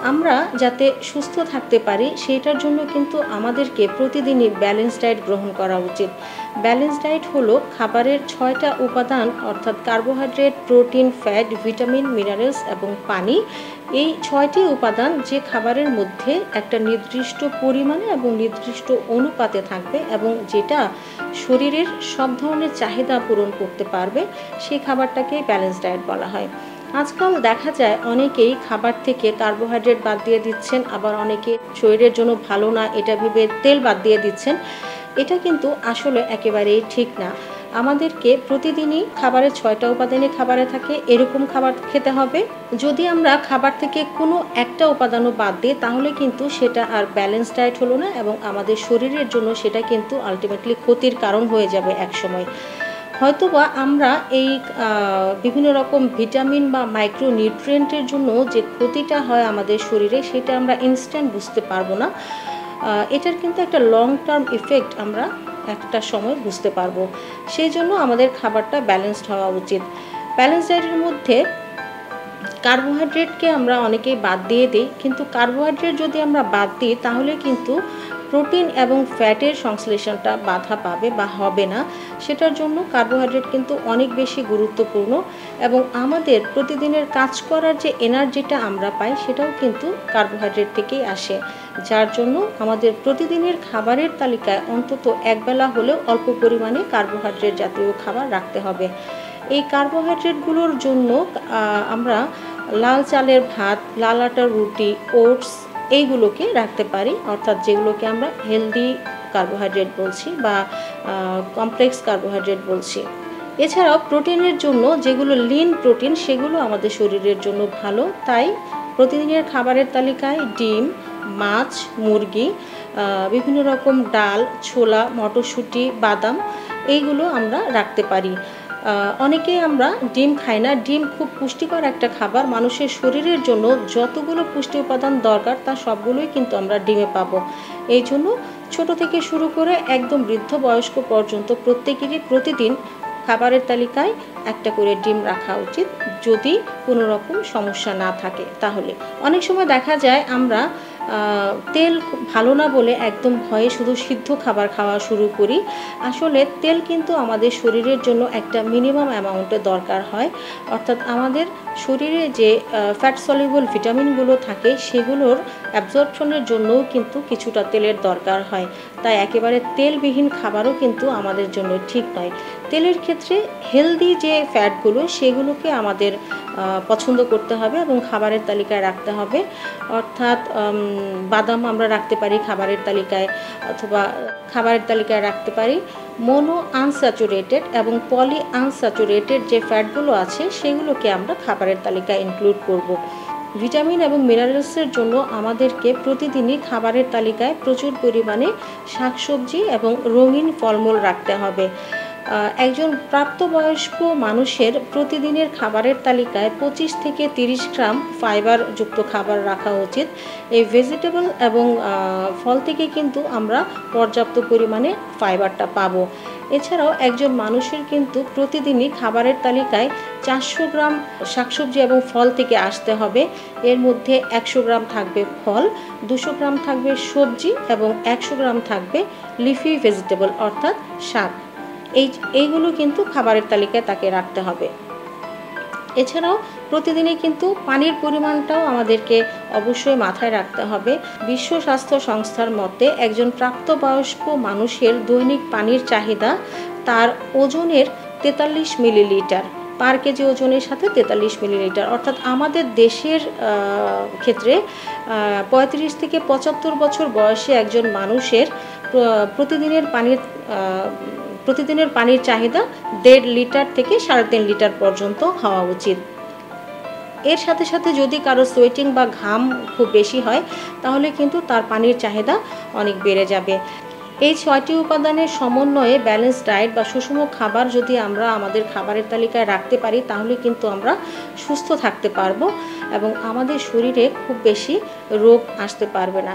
আমরা যাতে সুস্থ থাকতে পারি সেটার জন্য কিন্তু আমাদেরকে প্রতিদিনই ব্যালেন্স ডায়েট গ্রহণ করা উচিত। ব্যালেন্স ডায়েট হলো খাবারের 6টা উপাদান অর্থাৎ carbohydrate, protein, fat, vitamin, minerals এবং পানি। এই 6টি উপাদান যে খাবারের মধ্যে একটা নির্দিষ্ট পরিমাণে এবং নির্দিষ্ট অনুপাতে থাকবে এবং যেটা শরীরের সব ধরনের চাহিদা পূরণ করতে পারবে, সেই খাবারটাকেই ব্যালেন্স ডায়েট বলা হয়। আজকাল দেখা যায় অনেকেই খাবার থেকে কার্বোহাইড্রেট বাদ দিয়ে দিচ্ছেন, আবার অনেকে শরীরের জন্য ভালো না এটা ভেবে তেল বাদ দিয়ে দিচ্ছেন। এটা কিন্তু আসলে একেবারেই ঠিক না। আমাদেরকে প্রতিদিনই খাবারের 6টা উপাদানই খাবারে থাকে এরকম খাবার খেতে হবে। যদি আমরা খাবার থেকে কোনো একটা উপাদানও বাদ দিই তাহলে কিন্তু সেটা আর ব্যালেন্স ডায়েট হলো না এবং আমাদের শরীরের জন্য সেটা কিন্তু আলটিমেটলি ক্ষতির কারণ হয়ে যাবে একসময়। হয়তোবা আমরা এই বিভিন্ন রকম ভিটামিন বা মাইক্রোনিউট্রিয়েন্টের জন্য যে ক্ষতিটা হয় আমাদের শরীরে সেটা আমরা ইনস্ট্যান্ট বুঝতে পারবো না। এটার কিন্তু একটা লং টার্ম ইফেক্ট আমরা একটা সময় বুঝতে পারবো। সেই জন্য আমাদের খাবারটা ব্যালেন্সড হওয়া উচিত। ব্যালেন্স ডায়েটের মধ্যে কার্বোহাইড্রেটকে আমরা অনেকেই বাদ দিয়ে দিই, কিন্তু কার্বোহাইড্রেট যদি আমরা বাদ দিই তাহলে কিন্তু প্রোটিন এবং ফ্যাটের সংশ্লেষণটা বাধা পাবে বা হবে না। সেটার জন্য কার্বোহাইড্রেট কিন্তু অনেক বেশি গুরুত্বপূর্ণ এবং আমাদের প্রতিদিনের কাজ করার যে এনার্জিটা আমরা পাই সেটাও কিন্তু কার্বোহাইড্রেট থেকেই আসে, যার জন্য আমাদের প্রতিদিনের খাবারের তালিকায় অন্তত একবেলা হলেও অল্প পরিমাণে কার্বোহাইড্রেট জাতীয় খাবার রাখতে হবে। এই কার্বোহাইড্রেটগুলোর জন্য আমরা লাল চালের ভাত, লাল আটার রুটি, ওটস এইগুলোকে রাখতে পারি, অর্থাৎ যেগুলোকে আমরা হেলদি কার্বোহাইড্রেট বলছি বা কমপ্লেক্স কার্বোহাইড্রেট বলছি। এছাড়াও প্রোটিনের জন্য যেগুলো লিন প্রোটিন সেগুলো আমাদের শরীরের জন্য ভালো, তাই প্রতিদিনের খাবারের তালিকায় ডিম, মাছ, মুরগি, বিভিন্ন রকম ডাল, ছোলা, মটরশুঁটি, বাদাম এইগুলো আমরা রাখতে পারি। অনেকেই আমরা ডিম খাই না। ডিম খুব পুষ্টিকর একটা খাবার, মানুষের শরীরের জন্য যতগুলো পুষ্টি উপাদান দরকার তার সবগুলোই কিন্তু আমরা ডিমে পাবো। এই জন্য ছোট থেকে শুরু করে একদম বৃদ্ধ বয়স্ক পর্যন্ত প্রত্যেকেরই প্রতিদিন খাবারের তালিকায় একটা করে ডিম রাখা উচিত, যদি কোনো রকম সমস্যা না থাকে। তাহলে অনেক সময় দেখা যায় আমরা তেল ভালো না বলে একদম ভয়ে শুধু সিদ্ধ খাবার খাওয়া শুরু করি। আসলে তেল কিন্তু আমাদের শরীরের জন্য একটা মিনিমাম অ্যামাউন্টের দরকার হয়, অর্থাৎ আমাদের শরীরে যে ফ্যাট সলিউবল ভিটামিনগুলো থাকে সেগুলোর অ্যাবজর্পশনের জন্যও কিন্তু কিছুটা তেলের দরকার হয়। তাই একেবারে তেলবিহীন খাবারও কিন্তু আমাদের জন্য ঠিক নয়। তেলের ক্ষেত্রে হেলদি যে ফ্যাটগুলো সেগুলোকে আমাদের পছন্দ করতে হবে এবং খাবারের তালিকায় রাখতে হবে। অর্থাৎ বাদাম আমরা রাখতে পারি খাবারের তালিকায়, অথবা খাবারের তালিকায় রাখতে পারি মোনো আনস্যাচুরেটেড এবং পলি আনস্যাচুরেটেড যে ফ্যাটগুলো আছে সেগুলোকে আমরা খাবারের তালিকায় ইনক্লুড করব। ভিটামিন এবং মিনারেলসের জন্য আমাদেরকে প্রতিদিনই খাবারের তালিকায় প্রচুর পরিমাণে শাকসবজি এবং রঙিন ফলমূল রাখতে হবে। একজন প্রাপ্তবয়স্ক মানুষের প্রতিদিনের খাবারের তালিকায় 25 থেকে 30 গ্রাম ফাইবার যুক্ত খাবার রাখা উচিত। এই ভেজিটেবল এবং ফল থেকে কিন্তু আমরা পর্যাপ্ত পরিমাণে ফাইবারটা পাবো। এছাড়াও একজন মানুষের কিন্তু প্রতিদিনই খাবারের তালিকায় 400 গ্রাম শাকসবজি এবং ফল থেকে আসতে হবে। এর মধ্যে 100 গ্রাম থাকবে ফল, 200 গ্রাম থাকবে সবজি এবং 100 গ্রাম থাকবে লিফি ভেজিটেবল অর্থাৎ শাক। এইগুলো কিন্তু খাবারের তালিকায় তাকে রাখতে হবে। এছাড়াও প্রতিদিনই কিন্তু পানির পরিমাণটাও আমাদেরকে অবশ্যই মাথায় রাখতে হবে। বিশ্ব স্বাস্থ্য সংস্থার মতে একজন প্রাপ্তবয়স্ক মানুষের দৈনিক পানির চাহিদা তার ওজনের 43 মিলিলিটার পার কেজি ওজনের সাথে 43 মিলিলিটার, অর্থাৎ আমাদের দেশের ক্ষেত্রে 35 থেকে 75 বছর বয়সে একজন মানুষের প্রতিদিনের পানির চাহিদা 1.5 লিটার থেকে 3.5 লিটার পর্যন্ত হওয়া উচিত। এর সাথে সাথে যদি কারো সোয়েটিং বা ঘাম খুব বেশি হয় তাহলে কিন্তু তার পানির চাহিদা অনেক বেড়ে যাবে। এই 6টি উপাদানের সমন্বয়ে ব্যালেন্স ডায়েট বা সুষম খাবার যদি আমরা আমাদের খাবারের তালিকায় রাখতে পারি তাহলে কিন্তু আমরা সুস্থ থাকতে পারবো এবং আমাদের শরীরে খুব বেশি রোগ আসতে পারবে না।